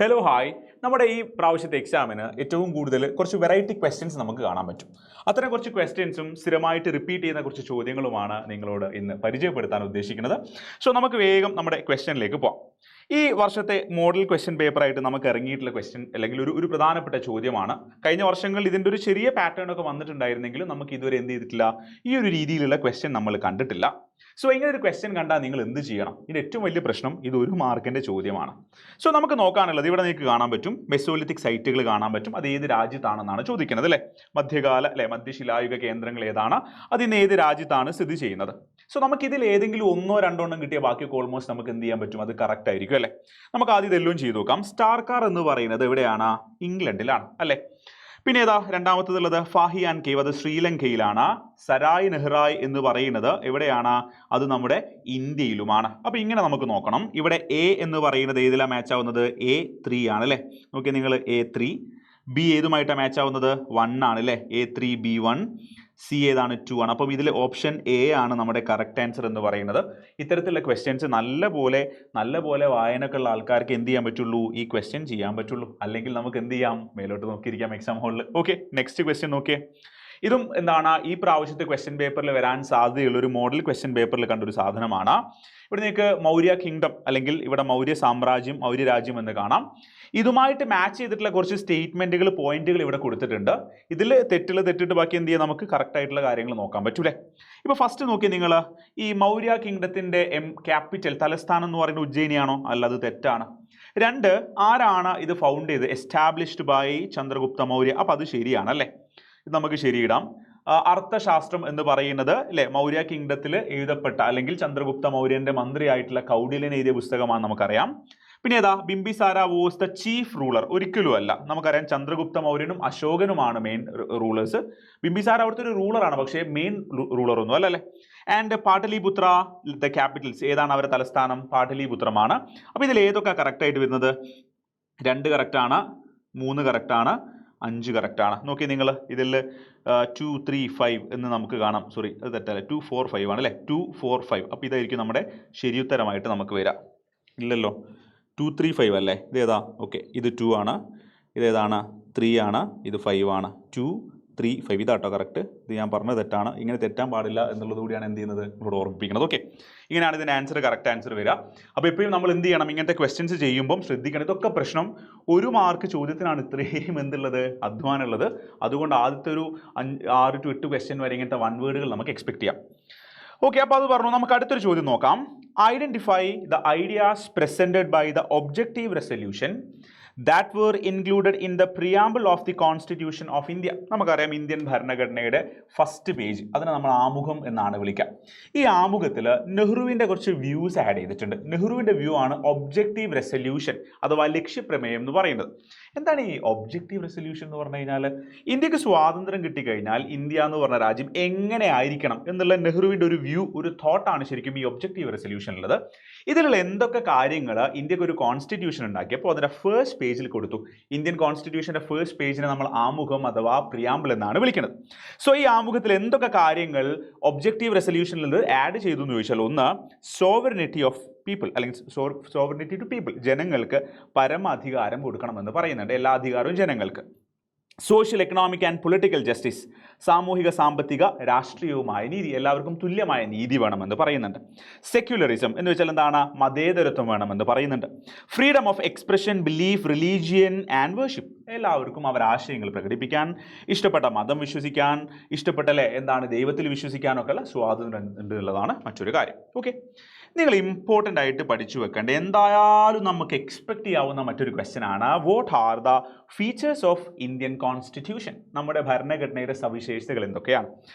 Hello hi. നമ്മുടെ ഈ പ്രാവശ്യത്തെ എക്സാമിന് ഏറ്റവും കൂടുതൽ കുറച്ച് വെറൈറ്റി ക്വസ്റ്റ്യൻസ് നമുക്ക് കാണാൻ പറ്റും. അത്തരം കുറച്ച് ക്വസ്റ്റ്യൻസും സ്ഥിരമായിട്ട് റിപ്പീറ്റ് ചെയ്യുന്ന കുറച്ച് ചോദ്യങ്ങളുമാണ് നിങ്ങളോട് ഇന്ന് പരിചയപ്പെടുത്താൻ ഉദ്ദേശിക്കുന്നത്. സോ നമുക്ക് വേഗം നമ്മുടെ ക്വസ്റ്റ്യനിലേക്ക് പോകാം. ഈ വർഷത്തെ മോഡൽ ക്വസ്റ്റ്യൻ പേപ്പറായിട്ട് നമുക്ക് ഇറങ്ങിയിട്ടുള്ള ക്വസ്റ്റ്യൻ അല്ലെങ്കിൽ ഒരു പ്രധാനപ്പെട്ട ചോദ്യമാണ്. കഴിഞ്ഞ വർഷങ്ങളിൽ ഇതിൻ്റെ ഒരു ചെറിയ പാറ്റേൺ ഒക്കെ വന്നിട്ടുണ്ടായിരുന്നെങ്കിലും നമുക്ക് ഇതുവരെ എന്ത് ചെയ്തിട്ടില്ല, ഈ ഒരു രീതിയിലുള്ള ക്വസ്റ്റ്യൻ നമ്മൾ കണ്ടിട്ടില്ല. സോ ഇങ്ങനെ ഒരു ക്വസ്റ്റ്യൻ കണ്ടാൽ നിങ്ങൾ എന്ത് ചെയ്യണം? ഇതിൻ്റെ ഏറ്റവും വലിയ പ്രശ്നം ഇത് 1 മാർക്കിൻ്റെ ചോദ്യമാണ്. സോ നമുക്ക് നോക്കാനുള്ളത് ഇവിടെ നിങ്ങൾക്ക് കാണാൻ പറ്റും, മെസോലിത്തിക് സൈറ്റുകൾ കാണാൻ പറ്റും. അത് ഏത് രാജ്യത്താണെന്നാണ് ചോദിക്കുന്നത് അല്ലേ. മധ്യശിലായുഗ കേന്ദ്രങ്ങൾ ഏതാണ്, അതിന് ഏത് രാജ്യത്താണ് സ്ഥിതി ചെയ്യുന്നത്. സോ നമുക്ക് ഇതിൽ ഏതെങ്കിലും 1 or 2 എണ്ണം കിട്ടിയ ബാക്കിയൊക്കെ ഓൾമോസ്റ്റ് നമുക്ക് എന്ത് ചെയ്യാൻ പറ്റും, അത് കറക്റ്റ് ആയിരിക്കും അല്ലേ. നമുക്ക് ആദ്യം ഇതെല്ലാം ചെയ്ത് നോക്കാം. സ്റ്റാർക്കാർ എന്ന് പറയുന്നത് എവിടെയാണ്? ഇംഗ്ലണ്ടിലാണ് അല്ലേ. പിന്നെ ഏതാ രണ്ടാമത്തേതുള്ളത്? ഫാഹിയാൻ കേവ്, അത് ശ്രീലങ്കയിലാണ്. സരായ് നെഹ്റായ് എന്ന് പറയുന്നത് എവിടെയാണ്? അത് നമ്മുടെ ഇന്ത്യയിലുമാണ്. അപ്പൊ ഇങ്ങനെ നമുക്ക് നോക്കണം. ഇവിടെ എ എന്ന് പറയുന്നത് ഏതിലാണ് മാച്ച് ആവുന്നത്? A3 ആണ് അല്ലേ. നോക്കിയാൽ നിങ്ങൾ A3. ബി ഏതുമായിട്ടാണ് മാച്ച് ആവുന്നത്? 1 ആണ് അല്ലേ. A3 B1. സി ഏതാണ്? 2 ആണ്. അപ്പം ഇതിൽ ഓപ്ഷൻ എ ആണ് നമ്മുടെ കറക്റ്റ് ആൻസർ എന്ന് പറയുന്നത്. ഇത്തരത്തിലുള്ള ക്വസ്റ്റ്യൻസ് നല്ലപോലെ വായനക്കുള്ള ആൾക്കാർക്ക് എന്ത് ചെയ്യാൻ പറ്റുള്ളൂ? ഈ ക്വസ്റ്റ്യൻ ചെയ്യാൻ പറ്റുള്ളൂ. അല്ലെങ്കിൽ നമുക്ക് എന്ത് ചെയ്യാം, മേലോട്ട് നോക്കിയിരിക്കാം എക്സാം ഹാളിൽ. ഓക്കെ, നെക്സ്റ്റ് ക്വസ്റ്റ്യൻ നോക്കിയേ. ഇതും എന്താണ്, ഈ പ്രാവശ്യത്തെ ക്വസ്റ്റ്യൻ പേപ്പറിൽ വരാൻ സാധ്യതയുള്ള ഒരു മോഡൽ ക്വസ്റ്റ്യൻ പേപ്പറിൽ കണ്ടൊരു സാധനമാണ്. ഇവിടെ നിങ്ങൾക്ക് മൗര്യ കിങ്ഡം അല്ലെങ്കിൽ ഇവിടെ മൗര്യ സാമ്രാജ്യം, മൗര്യ രാജ്യം എന്ന് കാണാം. ഇതുമായിട്ട് മാച്ച് ചെയ്തിട്ടുള്ള കുറച്ച് സ്റ്റേറ്റ്മെന്റുകൾ, പോയിന്റുകൾ ഇവിടെ കൊടുത്തിട്ടുണ്ട്. ഇതിൽ തെറ്റിട്ട് ബാക്കി എന്ത് ചെയ്യാം, നമുക്ക് കറക്റ്റ് ആയിട്ടുള്ള കാര്യങ്ങൾ നോക്കാൻ പറ്റൂലേ. ഇപ്പൊ ഫസ്റ്റ് നോക്കിയാൽ നിങ്ങൾ ഈ മൗര്യ കിങ്ഡത്തിന്റെ ക്യാപിറ്റൽ, തലസ്ഥാനം എന്ന് പറയുന്നത് ഉജ്ജയിനിയാണോ? അല്ല, അത് തെറ്റാണ്. 2, ആരാണ് ഇത് ഫൗണ്ട് ചെയ്ത്? Established by Chandragupta Maurya. അപ്പൊ അത് ശരിയാണ് അല്ലേ. ഇത് നമുക്ക് ശരിയിടാം. അർത്ഥശാസ്ത്രം എന്ന് പറയുന്നത് അല്ലെ മൗര്യ കിങ്ഡത്തിൽ എഴുതപ്പെട്ട അല്ലെങ്കിൽ ചന്ദ്രഗുപ്ത മൗര്യന്റെ മന്ത്രിയായിട്ടുള്ള കൗടില്യൻ എഴുതിയ പുസ്തകമാണ്, നമുക്കറിയാം. പിന്നെ ഏതാ? Bimbisara was the chief ruler. ഒരിക്കലും അല്ല. നമുക്കറിയാം ചന്ദ്രഗുപ്ത മൗര്യനും അശോകനുമാണ് മെയിൻ റൂളേഴ്സ്. ബിംബിസാര അവിടുത്തെ ഒരു റൂളറാണ്, പക്ഷേ മെയിൻ റൂളർ ഒന്നും അല്ലല്ലേ. ആൻഡ് പാട്ടലിപുത്ര ദ ക്യാപിറ്റൽസ്, ഏതാണ് അവരുടെ തലസ്ഥാനം? പാട്ടലിപുത്രമാണ്. അപ്പൊ ഇതിൽ ഏതൊക്കെ കറക്റ്റ് ആയിട്ട് വരുന്നത്? 2 കറക്റ്റാണ്, 3 കറക്റ്റാണ്, 5 കറക്റ്റാണ്. നോക്കി നിങ്ങൾ ഇതിൽ 2, 3, 5 എന്ന് നമുക്ക് കാണാം. സോറി, അത് തെറ്റല്ലേ. 2, 4, 5 ആണ് അല്ലേ. 2, 4, 5. അപ്പോൾ ഇതായിരിക്കും നമ്മുടെ ശരിയുത്തരമായിട്ട് നമുക്ക് വരാം. ഇല്ലല്ലോ, 2, 3, 5 അല്ലേ. ഇതേതാ? ഓക്കെ, ഇത് 2 ആണ്. ഇതേതാണ്? 3 ആണ്. ഇത് 5 ആണ്. 2, 3, 5 ഇതാട്ടോ കറക്റ്റ്. ഇത് ഞാൻ പറഞ്ഞത് തെറ്റാണ്. ഇങ്ങനെ തെറ്റാൻ പാടില്ല എന്നുള്ളത് കൂടിയാണ് എന്ത് ചെയ്യുന്നത്, ഇവിടെ ഓർമ്മിപ്പിക്കുന്നത്. ഓക്കെ, ഇങ്ങനെയാണ് ഇതിൻ്റെ ആൻസർ, കറക്റ്റ് ആൻസർ വരിക. അപ്പോൾ എപ്പോഴും നമ്മൾ എന്ത് ചെയ്യണം, ഇങ്ങനത്തെ ക്വസ്റ്റ്യൻസ് ചെയ്യുമ്പം ശ്രദ്ധിക്കണം. ഇതൊക്കെ പ്രശ്നം 1 മാർക്ക് ചോദ്യത്തിനാണ് ഇത്രയും എന്തുള്ളത്, അധ്വാനമുള്ളത്. അതുകൊണ്ട് ആദ്യത്തെ ഒരു 6 to 8 ക്വസ്റ്റ്യൻ വരെ ഇങ്ങനത്തെ 1 വേർഡുകൾ നമുക്ക് എക്സ്പെക്ട് ചെയ്യാം. ഓക്കെ, അപ്പോൾ അത് പറഞ്ഞു. നമുക്ക് അടുത്തൊരു ചോദ്യം നോക്കാം. Identify the ideas presented by the objective resolution that were included in the preamble of the Constitution of India. നമുക്കറിയാം ഇന്ത്യൻ ഭരണഘടനയുടെ ഫസ്റ്റ് പേജ്, അതിനെ നമ്മൾ ആമുഖം എന്നാണ് വിളിക്കുക. ഈ ആമുഖത്തിൽ നെഹ്റുവിൻ്റെ കുറച്ച് വ്യൂസ് ആഡ് ചെയ്തിട്ടുണ്ട്. നെഹ്റുവിൻ്റെ വ്യൂ ആണ് ഒബ്ജക്റ്റീവ് റെസൊല്യൂഷൻ അഥവാ ലക്ഷ്യപ്രമേയം എന്ന് പറയുന്നത്. എന്താണ് ഈ ഒബ്ജക്റ്റീവ് റെസൊല്യൂഷൻ എന്ന് പറഞ്ഞു കഴിഞ്ഞാൽ? ഇന്ത്യക്ക് സ്വാതന്ത്ര്യം കിട്ടിക്കഴിഞ്ഞാൽ ഇന്ത്യ എന്ന് പറഞ്ഞ രാജ്യം എങ്ങനെ ആയിരിക്കണം എന്നുള്ള നെഹ്റുവിൻ്റെ ഒരു വ്യൂ, ഒരു തോട്ടാണ് ശരിക്കും ഈ ഒബ്ജക്റ്റീവ് റെസൊല്യൂഷനിലുള്ളത്. ഇതിലുള്ള എന്തൊക്കെ കാര്യങ്ങൾ ഇന്ത്യക്ക് ഒരു കോൺസ്റ്റിറ്റ്യൂഷൻ ഉണ്ടാക്കിയപ്പോൾ അതിൻ്റെ ഫസ്റ്റ് പേജിൽ കൊടുത്തു. ഇന്ത്യൻ കോൺസ്റ്റിറ്റ്യൂഷൻ്റെ ഫസ്റ്റ് പേജിനെ നമ്മൾ ആമുഖം അഥവാ പ്രിയാമ്പിൾ എന്നാണ് വിളിക്കുന്നത്. സോ ഈ ആമുഖത്തിൽ എന്തൊക്കെ കാര്യങ്ങൾ ഒബ്ജക്റ്റീവ് റെസൊല്യൂഷനിൽ ആഡ് ചെയ്തു എന്ന് ചോദിച്ചാൽ, ഒന്ന് സോവറിനിറ്റി ഓഫ് പീപ്പിൾ അല്ലെങ്കിൽ സോവറിനിറ്റി ടു പീപ്പിൾ, ജനങ്ങൾക്ക് പരമാധികാരം കൊടുക്കണമെന്ന് പറയുന്നുണ്ട്. എല്ലാ അധികാരവും ജനങ്ങൾക്ക്. Social, economic and political justice, സാമൂഹിക, സാമ്പത്തിക, രാഷ്ട്രീയവുമായ നീതി, എല്ലാവർക്കും തുല്യമായ നീതി വേണമെന്ന് പറയുന്നുണ്ട്. സെക്യുലറിസം എന്ന് വെച്ചാൽ എന്താണ്? മതേതരത്വം വേണമെന്ന് പറയുന്നുണ്ട്. Freedom of expression, belief, religion and worship, എല്ലാവർക്കും അവർ ആശയങ്ങൾ പ്രകടിപ്പിക്കാൻ, ഇഷ്ടപ്പെട്ട മതം വിശ്വസിക്കാൻ, ഇഷ്ടപ്പെട്ടല്ലേ എന്താണ് ദൈവത്തിൽ വിശ്വസിക്കാനൊക്കെ ഉള്ള സ്വാതന്ത്ര്യം ഉണ്ടെന്നുള്ളതാണ് മറ്റൊരു കാര്യം. ഓക്കെ, നിങ്ങൾ ഇമ്പോർട്ടൻ്റ് ആയിട്ട് പഠിച്ചു വെക്കേണ്ട, എന്തായാലും നമുക്ക് എക്സ്പെക്ട് ചെയ്യാവുന്ന മറ്റൊരു ക്വസ്റ്റ്യൻ ആണ്, what are the features of Indian constitution? നമ്മുടെ ഭരണഘടനയുടെ സവിശേഷതകൾ എന്തൊക്കെയാണ്?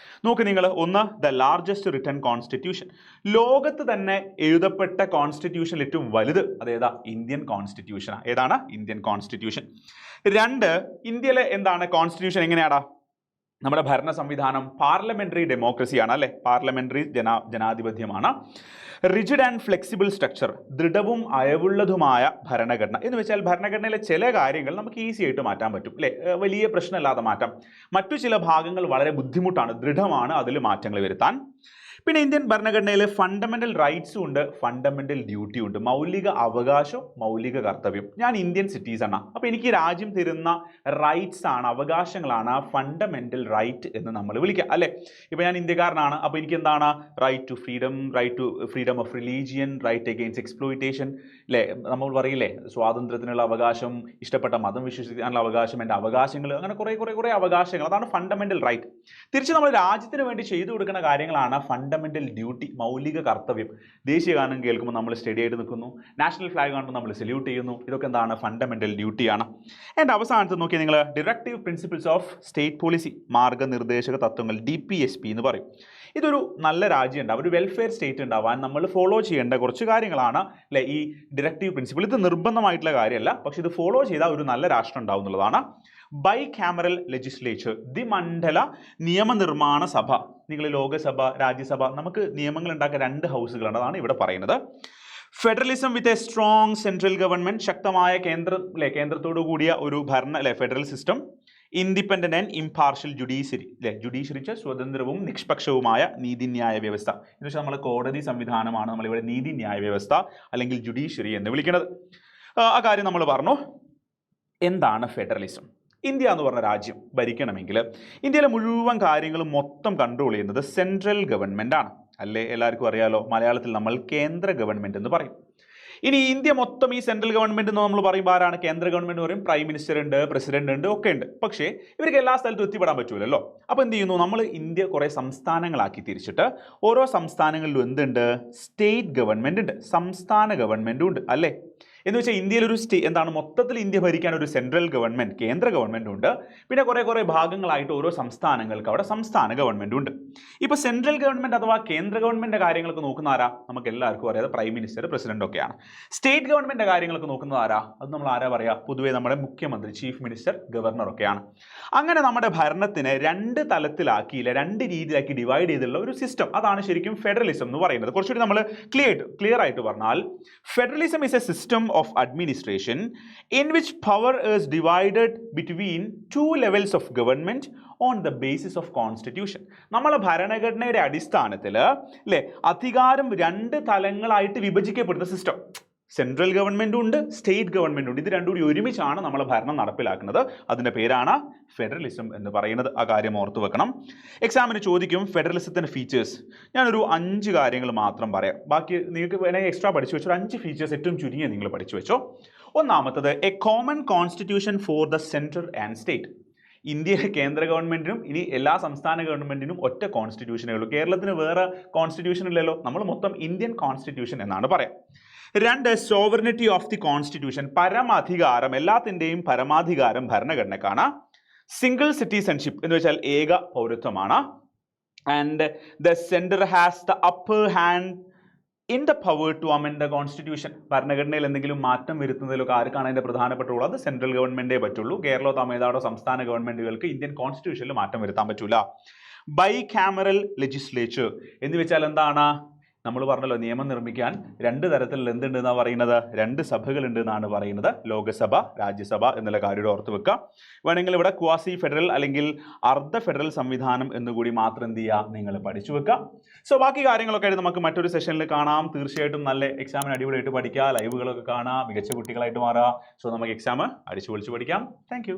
നോക്ക് നിങ്ങൾ. ഒന്ന്, ദ ലാർജസ്റ്റ് റിട്ടൺ കോൺസ്റ്റിറ്റ്യൂഷൻ, ലോകത്ത് തന്നെ എഴുതപ്പെട്ട കോൺസ്റ്റിറ്റ്യൂഷൻ ഏറ്റവും വലുത് അതേതാ? ഇന്ത്യൻ കോൺസ്റ്റിറ്റ്യൂഷനാണ്. ഏതാണ്? Indian constitution. 2, ഇന്ത്യയിലെ എന്താണ് കോൺസ്റ്റിറ്റ്യൂഷൻ എങ്ങനെയാടാ? നമ്മുടെ ഭരണ സംവിധാനം പാർലമെന്ററി ഡെമോക്രസിയാണ് അല്ലേ. പാർലമെന്ററി ജനാധിപത്യമാണ്. റിജിഡ് ആൻഡ് ഫ്ലെക്സിബിൾ സ്ട്രക്ചർ, ദൃഢവും അയവുള്ളതുമായ ഭരണഘടന എന്ന് വെച്ചാൽ ഭരണഘടനയിലെ ചില കാര്യങ്ങൾ നമുക്ക് ഈസി ആയിട്ട് മാറ്റാൻ പറ്റും അല്ലേ, വലിയ പ്രശ്നമില്ലാതെ മാറ്റാം. മറ്റു ചില ഭാഗങ്ങൾ വളരെ ബുദ്ധിമുട്ടാണ്, ദൃഢമാണ്, അതിൽ മാറ്റങ്ങൾ വരുത്താൻ. പിന്നെ ഇന്ത്യൻ ഭരണഘടനയിൽ ഫണ്ടമെന്റൽ റൈറ്റ്സും ഉണ്ട്, ഫണ്ടമെന്റൽ ഡ്യൂട്ടിയും ഉണ്ട്. മൗലിക അവകാശം, മൗലിക കർത്തവ്യം. ഞാൻ ഇന്ത്യൻ സിറ്റിസണാണ്, അപ്പോൾ എനിക്ക് രാജ്യം തരുന്ന റൈറ്റ്സ് ആണ്, അവകാശങ്ങളാണ് ഫണ്ടമെന്റൽ റൈറ്റ് എന്ന് നമ്മൾ വിളിക്കുക അല്ലേ. ഇപ്പോൾ ഞാൻ ഇന്ത്യക്കാരനാണ്, അപ്പോൾ എനിക്ക് എന്താണ് right to freedom of religion, right against exploitation അല്ലേ. നമ്മൾ പറയില്ലേ സ്വാതന്ത്ര്യത്തിനുള്ള അവകാശം, ഇഷ്ടപ്പെട്ട മതം വിശ്വസിക്കാനുള്ള അവകാശം, എൻ്റെ അവകാശങ്ങൾ, അങ്ങനെ കുറേ അവകാശങ്ങൾ. അതാണ് ഫണ്ടമെന്റൽ റൈറ്റ്. തിരിച്ച് നമ്മൾ രാജ്യത്തിന് വേണ്ടി ചെയ്തു കൊടുക്കുന്ന കാര്യങ്ങളാണ് ഫണ്ടമെന്റൽ ഡ്യൂട്ടി, മൗലിക കർത്തവ്യം. ദേശീയ ഗാനം കേൾക്കുമ്പോൾ നമ്മൾ സ്റ്റഡി ആയിട്ട് നിൽക്കുന്നു, നാഷണൽ ഫ്ലാഗ് കാണുമ്പോൾ നമ്മൾ സല്യൂട്ട് ചെയ്യുന്നു. ഇതൊക്കെ എന്താണ് ഫണ്ടമെന്റൽ ഡ്യൂട്ടിയാണ്. എൻ്റെ അവസാനത്ത് നോക്കിയാൽ നിങ്ങൾ directive principles of state policy, മാർഗനിർദ്ദേശക തത്വങ്ങൾ, DPSP എന്ന് പറയും. ഇതൊരു നല്ല രാജ്യം ഉണ്ടാവും, ഒരു വെൽഫെയർ സ്റ്റേറ്റ് ഉണ്ടാവാൻ നമ്മൾ ഫോളോ ചെയ്യേണ്ട കുറച്ച് കാര്യങ്ങളാണ് അല്ലെ ഈ ഡിറക്റ്റീവ് പ്രിൻസിപ്പിൾ. ഇത് നിർബന്ധമായിട്ടുള്ള കാര്യമല്ല, പക്ഷെ ഇത് ഫോളോ ചെയ്താൽ ഒരു നല്ല രാഷ്ട്രം ഉണ്ടാവും എന്നുള്ളതാണ്. ബൈ ക്യാമറൽ ലെജിസ്ലേച്ചർ, ദ്വിമണ്ഡല നിയമനിർമ്മാണ സഭ. നിങ്ങൾ ലോകസഭ, രാജ്യസഭ, നമുക്ക് നിയമങ്ങൾ ഉണ്ടാക്കാൻ 2 ഹൗസുകളാണ്, അതാണ് ഇവിടെ പറയുന്നത്. Federalism with a strong central government, ശക്തമായ കേന്ദ്രത്തോടു കൂടിയ ഒരു federal system. Independent and impartial judiciary judiciary സ്വതന്ത്രവും നിഷ്പക്ഷവുമായ നീതിന്യായ വ്യവസ്ഥ എന്ന് വെച്ചാൽ നമ്മൾ കോടതി സംവിധാനമാണ് നമ്മളിവിടെ നീതിന്യായ വ്യവസ്ഥ അല്ലെങ്കിൽ ജുഡീഷ്യറി എന്ന് വിളിക്കുന്നത്. ആ കാര്യം നമ്മൾ പറഞ്ഞു. എന്താണ് ഫെഡറലിസം? ഇന്ത്യ എന്ന് പറഞ്ഞ രാജ്യം ഭരിക്കണമെങ്കിൽ ഇന്ത്യയിലെ മുഴുവൻ കാര്യങ്ങളും മൊത്തം കൺട്രോൾ ചെയ്യുന്നത് സെൻട്രൽ ഗവൺമെന്റ് ആണ് അല്ലേ. എല്ലാവർക്കും അറിയാലോ, മലയാളത്തിൽ നമ്മൾ കേന്ദ്ര ഗവൺമെന്റ് എന്ന് പറയും. ഇനി ഇന്ത്യ മൊത്തം ഈ സെൻട്രൽ ഗവൺമെന്റ് എന്ന് നമ്മൾ പറയുമ്പോൾ ആരാണ്? കേന്ദ്ര ഗവൺമെന്റ് പറയും, പ്രൈം മിനിസ്റ്റർ ഉണ്ട്, പ്രസിഡന്റ് ഉണ്ട്, ഒക്കെ ഉണ്ട്. പക്ഷേ ഇവർക്ക് എല്ലാ സ്ഥലത്തും എത്തിപ്പെടാൻ പറ്റൂലല്ലോ. അപ്പോൾ എന്ത് ചെയ്യുന്നു, നമ്മൾ ഇന്ത്യ കുറേ സംസ്ഥാനങ്ങളാക്കി തിരിച്ചിട്ട് ഓരോ സംസ്ഥാനങ്ങളിലും എന്തുണ്ട്? സ്റ്റേറ്റ് ഗവൺമെന്റ് ഉണ്ട്, സംസ്ഥാന ഗവൺമെന്റും ഉണ്ട് അല്ലേ. എന്ന് വെച്ചാൽ ഇന്ത്യയിൽ ഒരു എന്താണ് മൊത്തത്തിൽ ഇന്ത്യ ഭരിക്കാൻ ഒരു സെൻട്രൽ ഗവൺമെന്റ്, കേന്ദ്ര ഗവൺമെന്റ് ഉണ്ട്. പിന്നെ കുറേ ഭാഗങ്ങളായിട്ട് ഓരോ സംസ്ഥാനങ്ങൾക്ക് അവിടെ സംസ്ഥാന ഗവൺമെന്റും ഉണ്ട്. ഇപ്പോൾ സെൻട്രൽ ഗവൺമെന്റ് അഥവാ കേന്ദ്ര ഗവൺമെന്റ് കാര്യങ്ങളൊക്കെ നോക്കുന്ന ആരാ? നമുക്ക് എല്ലാവർക്കും അറിയാതെ പ്രൈം മിനിസ്റ്റർ, പ്രസിഡന്റ് ഒക്കെയാണ്. സ്റ്റേറ്റ് ഗവൺമെന്റ് കാര്യങ്ങളൊക്കെ നോക്കുന്നത് ആരാ? അത് നമ്മൾ ആരാ പറയാ? പൊതുവേ നമ്മുടെ മുഖ്യമന്ത്രി, ചീഫ് മിനിസ്റ്റർ, ഗവർണർ ഒക്കെയാണ്. അങ്ങനെ നമ്മുടെ ഭരണത്തിനെ 2 തലത്തിലാക്കിയില്ല, 2 രീതിയിലാക്കി ഡിവൈഡ് ചെയ്തുള്ള ഒരു സിസ്റ്റം, അതാണ് ശരിക്കും ഫെഡറലിസം എന്ന് പറയുന്നത്. കുറച്ചുകൂടി നമ്മൾ ക്ലിയർ ആയിട്ട് പറഞ്ഞാൽ federalism is A system of administration in which power is divided between 2 levels of government on the basis of constitution. നമ്മളെ ഭരണഘടനയുടെ അടിസ്ഥാനത്തിൽ അല്ലേ അധികാരം 2 തലങ്ങളായിട്ട് വിഭജിക്കപ്പെടുന്ന സിസ്റ്റം. സെൻട്രൽ ഗവൺമെന്റും ഉണ്ട്, സ്റ്റേറ്റ് ഗവൺമെന്റും ഉണ്ട്. ഇത് രണ്ടും കൂടി ഒരുമിച്ചാണ് നമ്മൾ ഭരണം നടപ്പിലാക്കുന്നത്. അതിൻ്റെ പേരാണ് ഫെഡറലിസം എന്ന് പറയുന്നത്. ആ കാര്യം ഓർത്തു വെക്കണം. എക്സാമിന് ചോദിക്കും ഫെഡറലിസത്തിൻ്റെ ഫീച്ചേഴ്സ്. ഞാനൊരു 5 കാര്യങ്ങൾ മാത്രം പറയാം. ബാക്കി നിങ്ങൾക്ക് വേണമെങ്കിൽ എക്സ്ട്രാ പഠിച്ചു വെച്ചോ. 5 ഫീച്ചേഴ്സ് ഏറ്റവും ചുരുങ്ങിയ നിങ്ങൾ പഠിച്ചു വെച്ചോ. ഒന്നാമത്തത്, A common constitution for the central and state. ഇന്ത്യയിലെ കേന്ദ്ര ഗവൺമെന്റിനും ഇനി എല്ലാ സംസ്ഥാന ഗവൺമെന്റിനും ഒറ്റ കോൺസ്റ്റിറ്റ്യൂഷനേ ഉള്ളൂ. കേരളത്തിന് വേറെ കോൺസ്റ്റിറ്റ്യൂഷൻ ഇല്ലല്ലോ, നമ്മൾ മൊത്തം ഇന്ത്യൻ കോൺസ്റ്റിറ്റ്യൂഷൻ എന്നാണ് പറയാം. 2, സോവറിനിറ്റി ഓഫ് ദി കോൺസ്റ്റിറ്റ്യൂഷൻ, പരമാധികാരം, എല്ലാത്തിൻ്റെയും പരമാധികാരം ഭരണഘടനക്കാണ്. സിംഗിൾ സിറ്റിസൺഷിപ്പ് എന്ന് വെച്ചാൽ ഏക പൗരത്വമാണ്. And the centre has the upper hand in the power to amend the constitution. ഭരണഘടനയിൽ എന്തെങ്കിലും മാറ്റം വരുത്തുന്നതിലൊക്കെ ആർക്കാണ് അതിൻ്റെ പ്രധാനപ്പെട്ട റോൾ? അത് സെൻട്രൽ ഗവൺമെൻറ്റേ പറ്റുള്ളൂ. കേരളോ തമിഴ്നാടോ സംസ്ഥാന ഗവൺമെൻറ്റുകൾക്ക് ഇന്ത്യൻ കോൺസ്റ്റിറ്റ്യൂഷനിൽ മാറ്റം വരുത്താൻ പറ്റില്ല. ബൈ ക്യാമറൽ ലെജിസ്ലേച്ചർ എന്ന് വെച്ചാൽ എന്താണ്? നമ്മൾ പറഞ്ഞല്ലോ, നിയമം നിർമ്മിക്കാൻ 2 തരത്തിൽ എന്തുണ്ടെന്നാണ് പറയുന്നത്? 2 സഭകളുണ്ട് എന്നാണ് പറയുന്നത്. ലോകസഭ, രാജ്യസഭ എന്നുള്ള കാര്യം ഓർത്ത് വെക്കുക. വേണമെങ്കിൽ ഇവിടെ ക്വാസി ഫെഡറൽ അല്ലെങ്കിൽ അർദ്ധ ഫെഡറൽ സംവിധാനം എന്നുകൂടി മാത്രം എന്ത് ചെയ്യുക, നിങ്ങൾ പഠിച്ചു വെക്കുക. സോ ബാക്കി കാര്യങ്ങളൊക്കെ ആയിട്ട് നമുക്ക് മറ്റൊരു സെഷനിൽ കാണാം. തീർച്ചയായിട്ടും നല്ല എക്സാമിന് അടിപൊളിയായിട്ട് പഠിക്കുക, ലൈവുകളൊക്കെ കാണുക, മികച്ച കുട്ടികളായിട്ട് മാറുക. സോ നമുക്ക് എക്സാം അടിച്ചു പൊളിച്ച് പഠിക്കാം. താങ്ക്